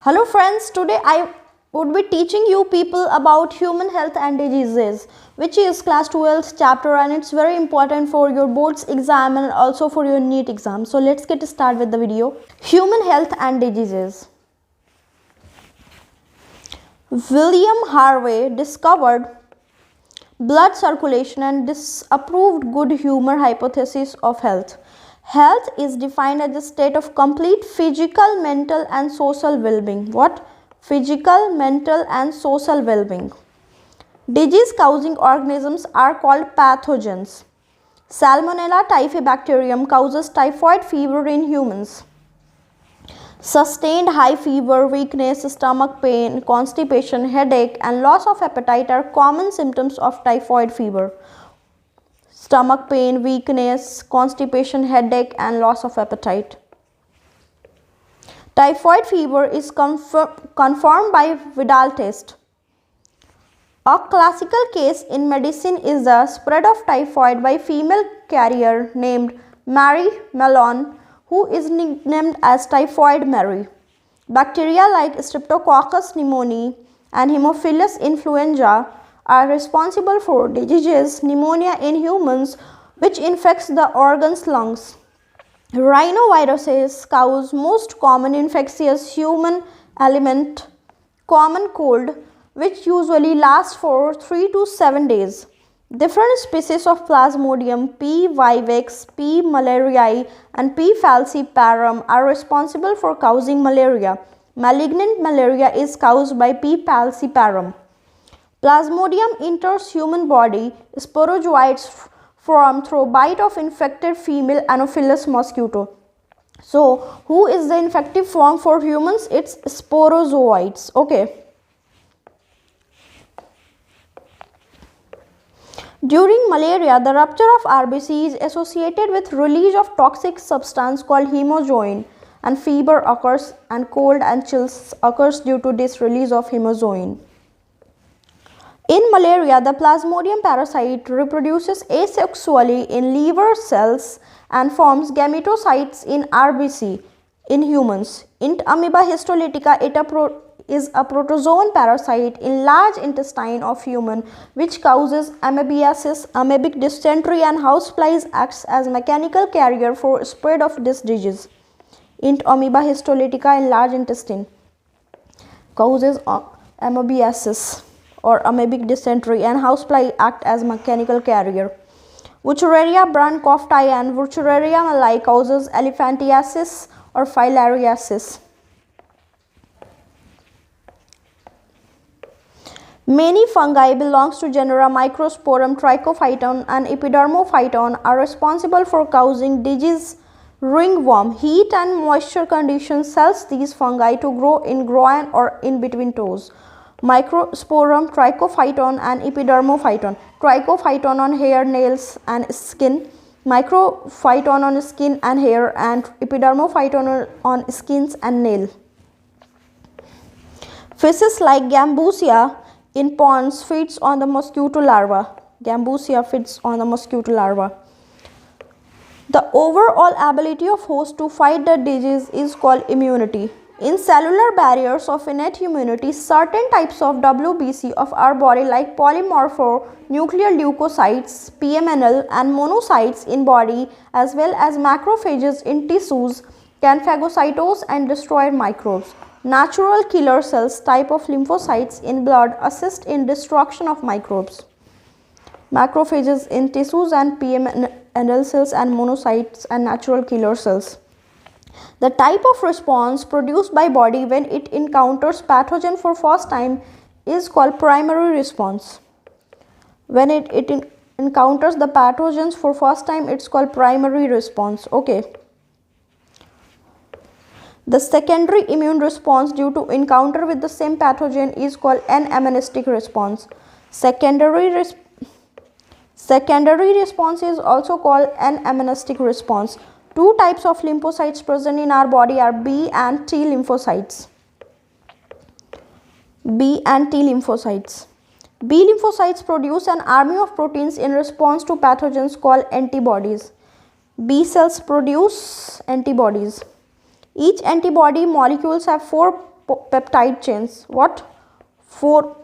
Hello friends, today I would be teaching you people about human health and diseases, which is class 12 chapter, and it's very important for your board's exam and also for your NEET exam. So let's get started with the video. Human health and diseases. William Harvey discovered blood circulation and disapproved good humor hypothesis of health. Health is defined as a state of complete physical, mental and social well-being. What? Physical, mental and social well-being. Disease-causing organisms are called pathogens. Salmonella typhi bacterium causes typhoid fever in humans. Sustained high fever, weakness, stomach pain, constipation, headache and loss of appetite are common symptoms of typhoid fever. Stomach pain, weakness, constipation, headache and loss of appetite. Typhoid fever is confirmed by Vidal test. A classical case in medicine is the spread of typhoid by female carrier named Mary Mallon, who is nicknamed as Typhoid Mary. Bacteria like Streptococcus pneumoniae and Haemophilus influenza are responsible for diseases pneumonia in humans, which infects the organ's lungs. Rhinoviruses cause most common infectious human ailment, common cold, which usually lasts for 3 to 7 days. Different species of Plasmodium, P. vivax, P. malariae and P. falciparum are responsible for causing malaria. Malignant malaria is caused by P. falciparum. Plasmodium enters human body. Sporozoites form through bite of infected female Anopheles mosquito. So, who is the infective form for humans? It's sporozoites. Okay. During malaria, the rupture of RBC is associated with release of toxic substance called hemozoin, and fever occurs and cold and chills occurs due to this release of hemozoin. In malaria, the Plasmodium parasite reproduces asexually in liver cells and forms gametocytes in RBC in humans. In Amoeba histolytica, it is a protozoan parasite in large intestine of human, which causes amoebiasis, amoebic dysentery and houseflies, acts as mechanical carrier for spread of this disease. In Amoeba histolytica in large intestine causes amoebiasis or amoebic dysentery, and housefly act as mechanical carrier. Wuchereria brandcofti and Wuchereria malai causes elephantiasis or filariasis. Many fungi belongs to genera Microsporum, Trichophyton and Epidermophyton are responsible for causing disease ringworm. Heat and moisture conditions helps these fungi to grow in groin or in between toes. Microsporum, Trichophyton and Epidermophyton. Trichophyton on hair, nails and skin. Microphyton on skin and hair, and Epidermophyton on skins and nail. Fishes like Gambusia in ponds feeds on the mosquito larva. Gambusia feeds on the mosquito larva. The overall ability of host to fight the disease is called immunity. In cellular barriers of innate immunity, certain types of WBC of our body like polymorphonuclear leukocytes, PMNL and monocytes in body as well as macrophages in tissues can phagocytose and destroy microbes. Natural killer cells type of lymphocytes in blood assist in destruction of microbes. Macrophages in tissues and PMNL cells and monocytes and natural killer cells. The type of response produced by body when it encounters pathogen for first time is called primary response. When it encounters the pathogens for first time, it's called primary response. Okay. The secondary immune response due to encounter with the same pathogen is called anamnestic response. Secondary response is also called anamnestic response. Two types of lymphocytes present in our body are B and T lymphocytes. B and T lymphocytes. B lymphocytes produce an army of proteins in response to pathogens called antibodies. B cells produce antibodies. Each antibody molecules have 4 peptide chains. What? Four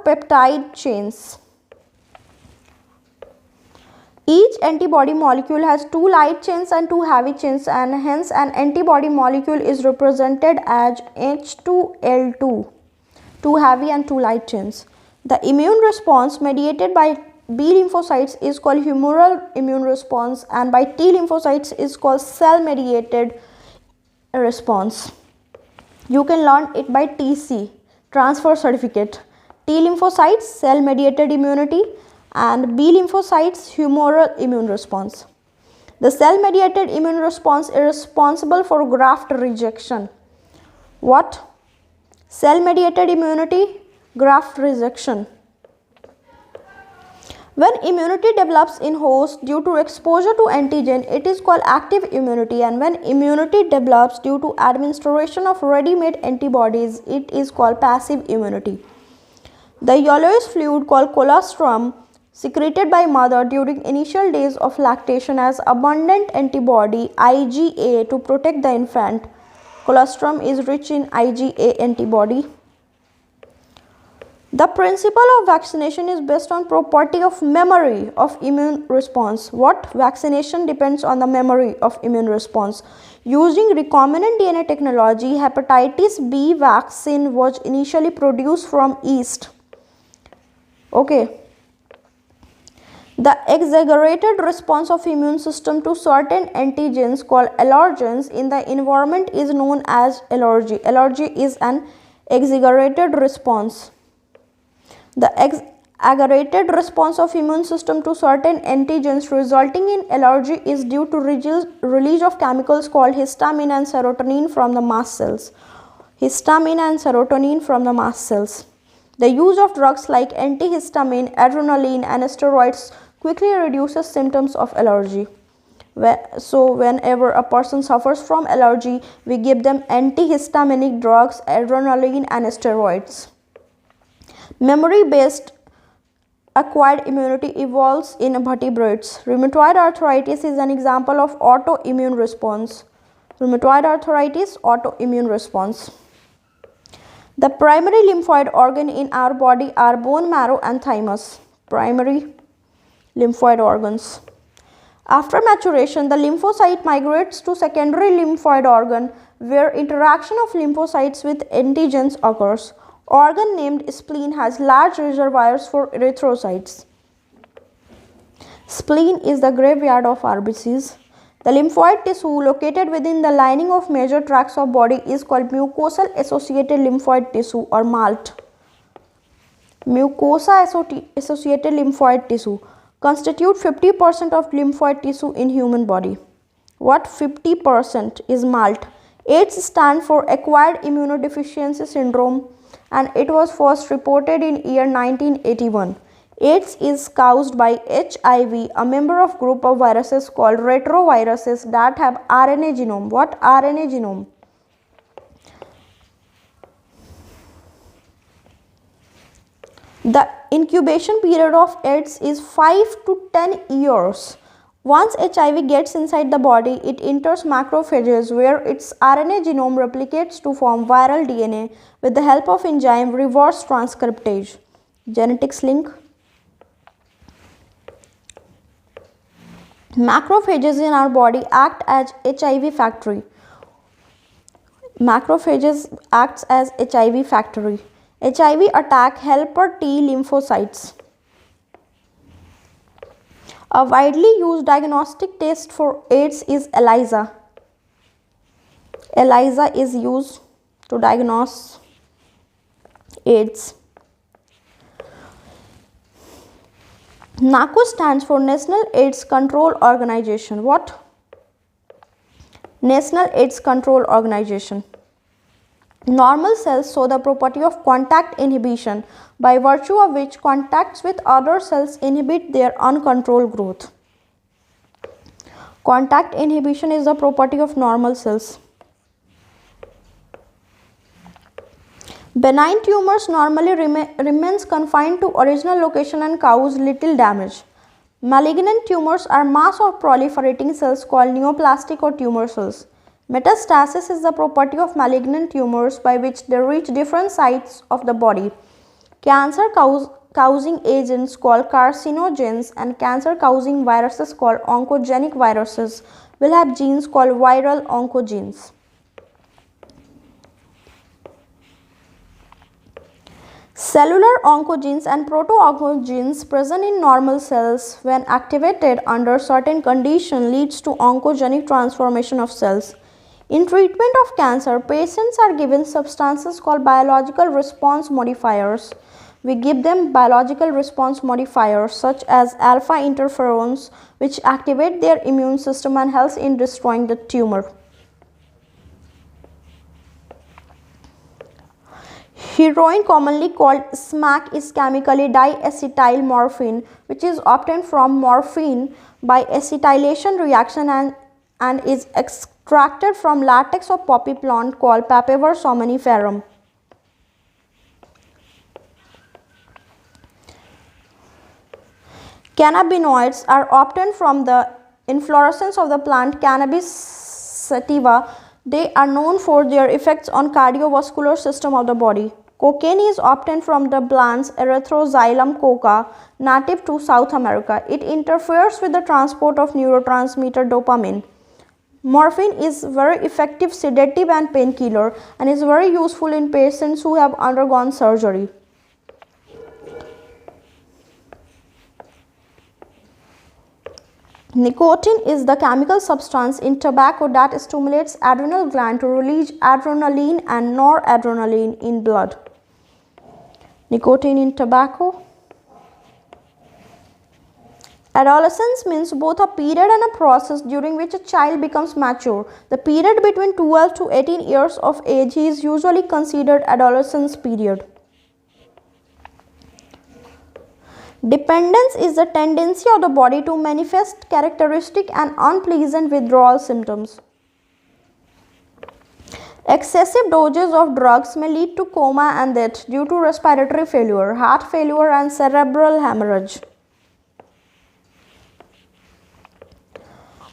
peptide chains. Each antibody molecule has 2 light chains and 2 heavy chains, and hence an antibody molecule is represented as H2L2, 2 heavy and 2 light chains. The immune response mediated by B lymphocytes is called humoral immune response, and by T lymphocytes is called cell mediated response. You can learn it by TC, transfer certificate. T lymphocytes, cell mediated immunity, and B lymphocytes, humoral immune response. The cell mediated immune response is responsible for graft rejection. What? Cell mediated immunity, graft rejection. When immunity develops in host due to exposure to antigen, it is called active immunity, and when immunity develops due to administration of ready-made antibodies, it is called passive immunity. The yellowish fluid called colostrum, secreted by mother during initial days of lactation, as abundant antibody IgA to protect the infant. Colostrum is rich in IgA antibody. The principle of vaccination is based on property of memory of immune response. What? Vaccination depends on the memory of immune response. Using recombinant DNA technology, hepatitis B vaccine was initially produced from yeast. Okay. The exaggerated response of immune system to certain antigens called allergens in the environment is known as allergy. Allergy is an exaggerated response. The exaggerated response of immune system to certain antigens resulting in allergy is due to release of chemicals called histamine and serotonin from the mast cells. Histamine and serotonin from the mast cells. The use of drugs like antihistamine, adrenaline, and steroids quickly reduces symptoms of allergy. So whenever a person suffers from allergy, we give them antihistaminic drugs, adrenaline, and steroids. Memory-based acquired immunity evolves in vertebrates. Rheumatoid arthritis is an example of autoimmune response. Rheumatoid arthritis, autoimmune response. The primary lymphoid organ in our body are bone marrow and thymus. Primary lymphoid organs. After maturation, the lymphocyte migrates to secondary lymphoid organ where interaction of lymphocytes with antigens occurs. Organ named spleen has large reservoirs for erythrocytes. Spleen is the graveyard of RBCs. The lymphoid tissue located within the lining of major tracts of body is called mucosal associated lymphoid tissue or MALT. Mucosa associated lymphoid tissue constitute 50% of lymphoid tissue in human body. What? 50% is MALT. AIDS stands for acquired immunodeficiency syndrome, and it was first reported in year 1981. AIDS is caused by HIV, a member of group of viruses called retroviruses that have RNA genome. What? RNA genome. The incubation period of AIDS is 5 to 10 years. Once HIV gets inside the body, it enters macrophages where its RNA genome replicates to form viral DNA with the help of enzyme reverse transcriptase. Genetics link. Macrophages in our body act as HIV factory. Macrophages acts as HIV factory. HIV attack helper T lymphocytes. A widely used diagnostic test for AIDS is ELISA. ELISA is used to diagnose AIDS. NACO stands for National AIDS Control Organization. What? National AIDS Control Organization. Normal cells show the property of contact inhibition, by virtue of which contacts with other cells inhibit their uncontrolled growth. Contact inhibition is the property of normal cells. Benign tumors normally remains confined to original location and cause little damage. Malignant tumors are mass of proliferating cells called neoplastic or tumor cells. Metastasis is the property of malignant tumors by which they reach different sites of the body. Cancer causing agents called carcinogens and cancer causing viruses called oncogenic viruses will have genes called viral oncogenes. Cellular oncogenes and proto-oncogenes present in normal cells when activated under certain conditions leads to oncogenic transformation of cells. In treatment of cancer, patients are given substances called biological response modifiers. We give them biological response modifiers such as alpha interferons, which activate their immune system and helps in destroying the tumor. Heroin, commonly called smack, is chemically diacetylmorphine, which is obtained from morphine by acetylation reaction and is extracted from latex of poppy plant called Papaver somniferum. Cannabinoids are obtained from the inflorescence of the plant Cannabis sativa. They are known for their effects on cardiovascular system of the body. Cocaine is obtained from the plants Erythroxylum coca, native to South America. It interferes with the transport of neurotransmitter dopamine. Morphine is very effective sedative and painkiller and is very useful in patients who have undergone surgery. Nicotine is the chemical substance in tobacco that stimulates adrenal gland to release adrenaline and noradrenaline in blood. Nicotine in tobacco. Adolescence means both a period and a process during which a child becomes mature. The period between 12 to 18 years of age is usually considered adolescence period. Dependence is the tendency of the body to manifest characteristic and unpleasant withdrawal symptoms. Excessive doses of drugs may lead to coma and death due to respiratory failure, heart failure, and cerebral hemorrhage.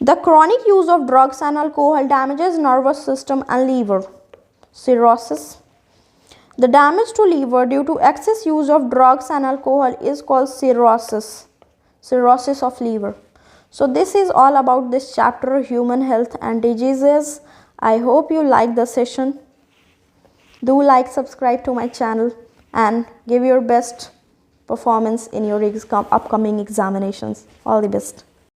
The chronic use of drugs and alcohol damages nervous system and liver. Cirrhosis. The damage to liver due to excess use of drugs and alcohol is called cirrhosis. Cirrhosis of liver. So this is all about this chapter, human health and diseases. I hope you like the session. Do like, subscribe to my channel and give your best performance in your upcoming examinations. All the best.